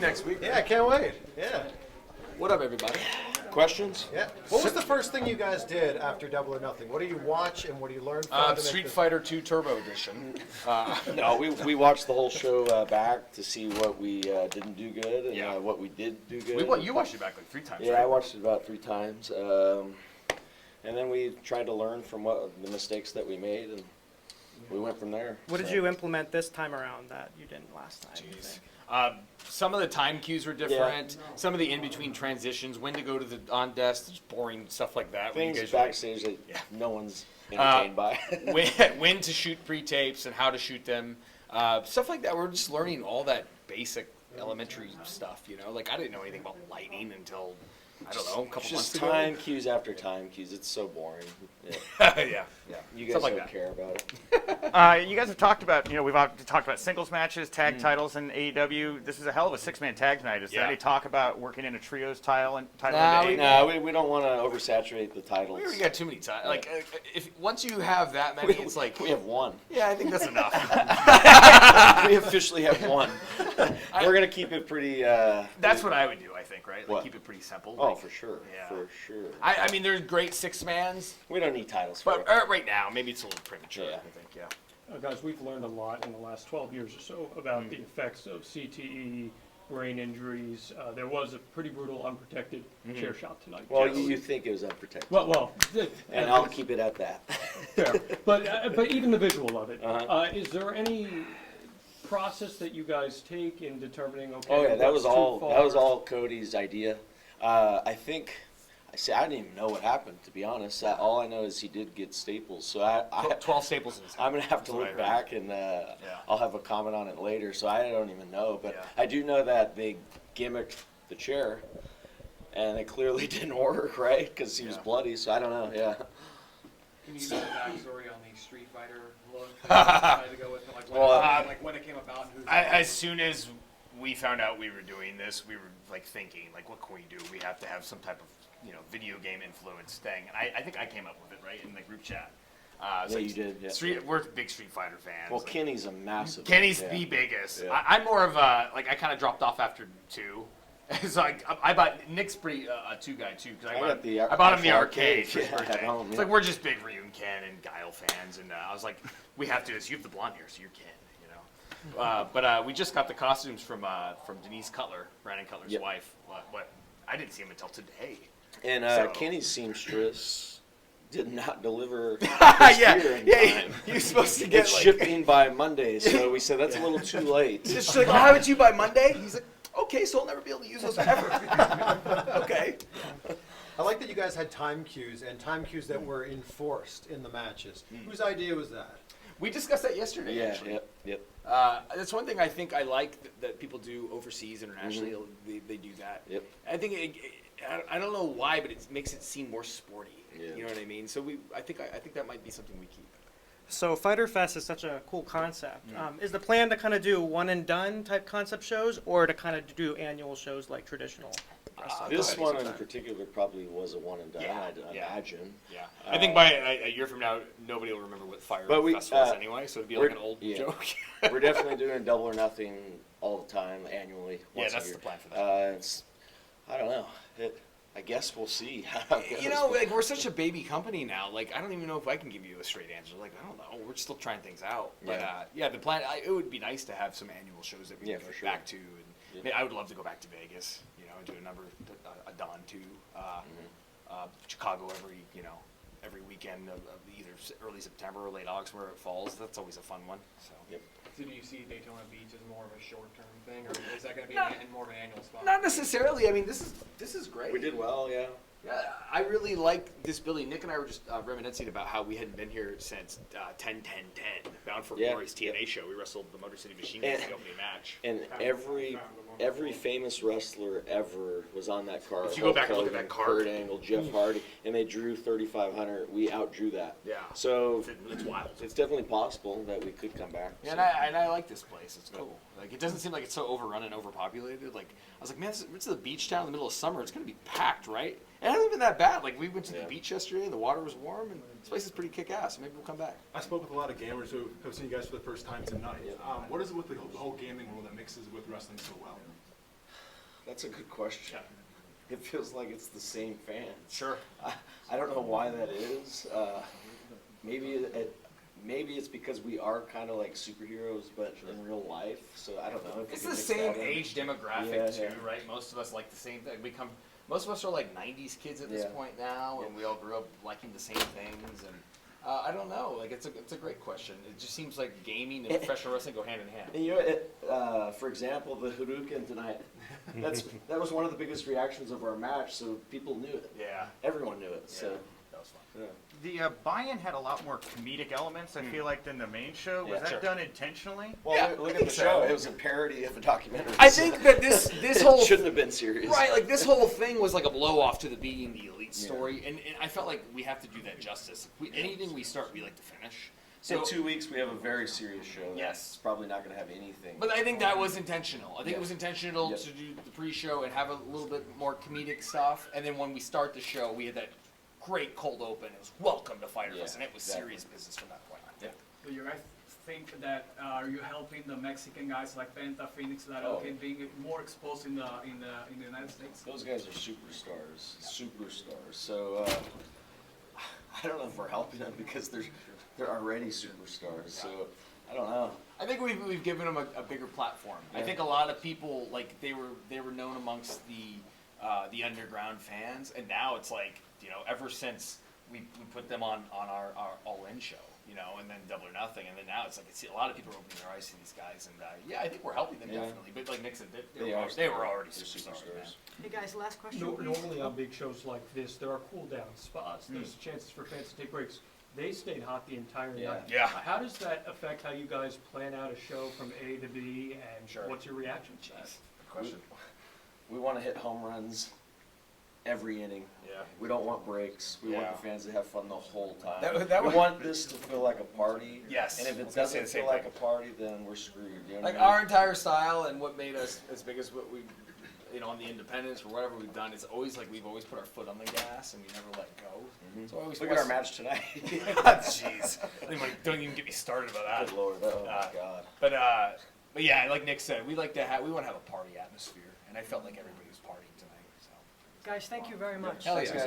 you next week. Yeah, I can't wait. Yeah. What up, everybody? Questions? Yeah. What was the first thing you guys did after Double or Nothing? What do you watch and what do you learn from? to make Street this- Fighter 2 Turbo Edition. No, we watched the whole show back to see what we didn't do good and Yeah. what we did do good. You watched it back like 3 times, Yeah, right? I watched it about 3 times. And then we tried to learn from the mistakes that we made, and we went from there. What did you implement this time around that you didn't last time? you Jeez. think? Some of the time cues were different. Some of the in-between transitions, when to go to the on desk, just boring stuff like that. when you Things guys were like, backstage that no one's entertained by. when to shoot pre-tapes and how to shoot them, stuff like that. We're just learning all that basic elementary stuff, you know. Like I didn't know anything about lighting until I don't know a couple months Just ago. time cues after time cues. It's so boring. Yeah. yeah. You guys Stuff like don't that. care about it. You guys have talked about, we've talked about singles matches, tag titles in AEW. This is a hell of a 6-man tag tonight. Is there Yeah. any talk about working in a trios title Nah, into AEW? No, we don't want to oversaturate the titles. We already got too many times. Like if once you have that many, it's like We have one. yeah, I think that's enough. We officially have one. We're gonna keep it pretty. That's what I would do. I think right. Like What? keep it pretty simple. Oh, like, for sure. Yeah. For sure. I mean, there's great 6-mans, We don't need titles for but it. right now maybe it's a little premature. Yeah. I think yeah. Guys, we've learned a lot in the last 12 years or so about the effects of CTE, brain injuries. There was a pretty brutal unprotected chair shot tonight. Well, Yes. you think it was unprotected. Well, And I'll keep it at that. fair. But even the visual of it. Uh-huh. Is there any process that you guys take in determining? Okay, Oh yeah, that was what's too all. far? That was all Cody's idea. I think. I didn't even know what happened, to be honest. All I know is he did get staples. So 12 staples in his head. I'm gonna have to That's what look I heard. back and I'll have a comment on it later. So I don't even know, but Yeah. I do know that they gimmicked the chair, and it clearly didn't work, right? Because he was Yeah. bloody. So I don't know. Yeah. Can you give me the backstory on the Street Fighter look that you decided to go with, like when it came about and who's As soon as we found out we were doing this, we were like thinking, like, what can we do? We have to have some type of, video game influence thing. And I think I came up with it, right, in the group chat. It's Yeah, you did, yeah. We're big Street Fighter fans. Well, like, Kenny's a massive. Kenny's yeah. the biggest. Yeah. I'm more of a, like, I kind of dropped off after 2. So I bought Nick's pretty a 2 guy too because I bought him the arcade for his yeah, birthday. at home, It's yeah. like we're just big Ryun Ken and Guile fans, and I was like, we have to. So you have the blonde hair, so you're Ken, But we just got the costumes from Denise Cutler, Brandon Cutler's Yep. wife. What? I didn't see him until today. And So- Kenny's seamstress did not deliver his yeah, gear in yeah. time. You're supposed to get It's like. shipping by Monday, so we said that's a little too late. She's like, I'll have it to you by Monday. He's like, okay, so I'll never be able to use those ever. Okay. I like that you guys had time cues and time cues that were enforced in the matches. Whose idea was that? We discussed that yesterday. Yeah, actually. yep. That's one thing I think I like that people do overseas, internationally. They do that. Yep. I think I don't know why, but it makes it seem more sporty. Yeah. You know what I mean? So I think that might be something we keep. So Fighter Fest is such a cool concept. Is the plan to kind of do one and done type concept shows, or to kind of do annual shows like traditional wrestling? This companies one have in done? particular probably was a one and done, Yeah, I'd yeah. imagine. Yeah. I think by a year from now, nobody will remember what Fire But we, Fest was anyway. So it'd be like we're- an old yeah. joke. We're definitely doing Double or Nothing all the time, annually. Yeah, once a that's year. the plan for that. I don't know. I guess we'll see how it goes. You know, like we're such a baby company now. Like I don't even know if I can give you a straight answer. Like I don't know. We're still trying things out. But the plan. It would be nice to have some annual shows that we can for go sure. back to. And I mean, I would love to go back to Vegas. And do a Dawn too. Chicago every weekend of either early September or late August where it falls. That's always a fun one. So. Yep. So do you see Daytona Beach as more of a short-term thing, or is that going to be more of an annual spot? Not necessarily. I mean, this is great. We did well, yeah. Yeah, I really like this building. Nick and I were just reminiscing about how we hadn't been here since 10-10-10, Bound for Yeah, Glory's TNA show. We wrestled the Motor City Machine Guns in the opening match. And every famous wrestler ever was on that card. If you go back and look at that card. Kurt Angle, Jeff Hardy, and they drew 3,500. We outdrew that. Yeah. So It's wild. it's definitely possible that we could come back. Yeah, so. and I like this place. It's cool. Like it doesn't seem like it's so overrun and overpopulated. Like I was like, man, it's the beach town in the middle of summer. It's gonna be packed, right? And it hasn't been that bad. Like we went to the beach yesterday, and the water was warm, and this place is pretty kick-ass. So maybe we'll come back. I spoke with a lot of gamers who have seen you guys for the first time tonight. What is it with the whole gaming world that mixes with wrestling so well? That's a good question. It feels like it's the same fans. Sure. I don't know why that is. Maybe it's because we are kind of like superheroes, but in real life. So I don't know. If It's you the can mix same that in. age demographic Yeah, too, yeah. right? Most of us like the same thing. Most of us are like '90s kids at this Yeah. point now, and we all grew up liking the same things. And I don't know. Like it's a great question. It just seems like gaming and professional wrestling go hand in hand. And you know, for example, the Hadouken tonight. That was one of the biggest reactions of our match. So people knew it. Yeah. Everyone knew it. So. That was fun. Yeah. The buy-in had a lot more comedic elements, I feel like, than the main show. Was Yeah, that sure. done intentionally? Well, Yeah, look I at think the so. show. It was a parody of a documentary. I so think that this it whole shouldn't have been serious. right, like this whole thing was like a blow off to the being the elite story, and I felt like we have to do that justice. Anything we start, we like to finish. So in 2 weeks, we have a very serious show. Yes. It's probably not going to have anything. But I think that was intentional. I think it was intentional Yep. to do the pre-show and have a little bit more comedic stuff, and then when we start the show, we had that great cold open. It was welcome to Fyter Yeah, Fest, and it was exactly. serious business from that point on. Yeah. Do you guys think that are you helping the Mexican guys like Penta, Phoenix, that Oh. are being more exposed in the United States? Those guys are superstars. Superstars. So I don't know if we're helping them because they're already superstars. So I don't know. I think we've given them a bigger platform. I Yeah. think a lot of people like they were known amongst the underground fans, and now it's like ever since we put them on our All In show, and then Double or Nothing, and then now it's like a lot of people are opening their eyes to these guys, and yeah, I think we're helping them Yeah. definitely. But like Nick said, they They were already They're superstars. Man. Hey guys, last question. No, please. normally on big shows like this, there are cool down spots. There's chances for fans to take breaks. They stayed hot the entire Yeah. night. Yeah. How does that affect how you guys plan out a show from A to B, and Sure. what's your reaction to that? Good question. We want to hit home runs every inning. Yeah. We don't want breaks. We Yeah. want the fans to have fun the whole time. That we was- want this to feel like a party. Yes. And if I it was gonna say doesn't the same feel like thing. a party, then we're screwed. You know Like what I mean? our entire style and what made us as big as what we, on the independents or whatever we've done, it's always like we've always put our foot on the gas and we never let go. So I always Look at our match tonight. Jeez, don't even get me started about that. Good Lord. Oh my God. But yeah, like Nick said, we want to have a party atmosphere, and I felt like everybody was partying tonight. So Guys, thank you very much. hell yeah.